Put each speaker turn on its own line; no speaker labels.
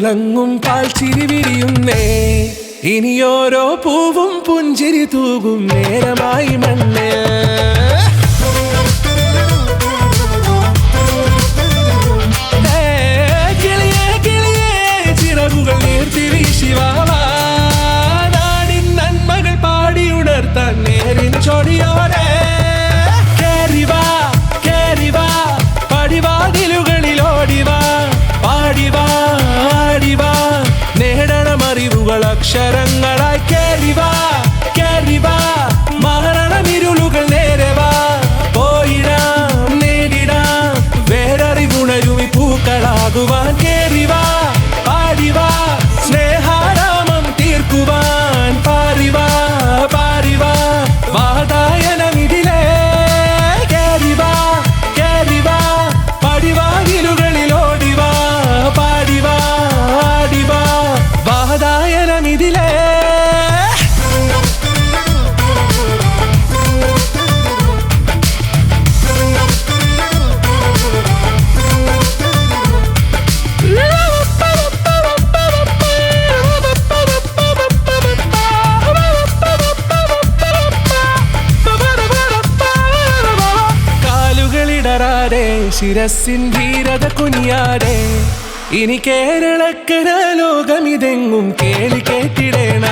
തിളങ്ങും പാൽച്ചിരി വിരിയുന്നേ ഇനിയോരോ പൂവും പുഞ്ചിരി തൂകും നേരമായി മണ്ണ് കിളിയേ കിളിയേ ചിറകുകൾ നീർത്തി വീശിവാവാ നാടിൻ നന്മകൾ പാടിയുണർത്താൻ നേരിൻ ചൊടിയോടെ കേറിവാ കേറിവാ പടിവാതിലുകളിൽ ഓടിവാ പാടിവാ ആടിവാ നേടണമറിവുകൾ അക്ഷരങ്ങളായി കേറിവാ കേറിവാ മരണമിരുളുകൾ നേരവാ പോയിടാം നേടിടാം വേററിവുണരുമി പൂക്കളാകുവാൻ കേറിവാ പാടിവാ സ്നേഹാരാമം തീർക്കുവാൻ പാറിവാ പാറിവാ വാതായനമിതിലേ കേറിവാ കേറിവാ പടിവാതിലുകളിൽ ഓടിവാ പാടിവാ ആടിവാ വാതായനമിതിലേ കാലുകളിടറാതെ ശിരസിൻ ധീരത കുനിയാതെ ഇനി കേരളക്കര ലോകമിതെങ്ങും കേളി കേട്ടിടേണം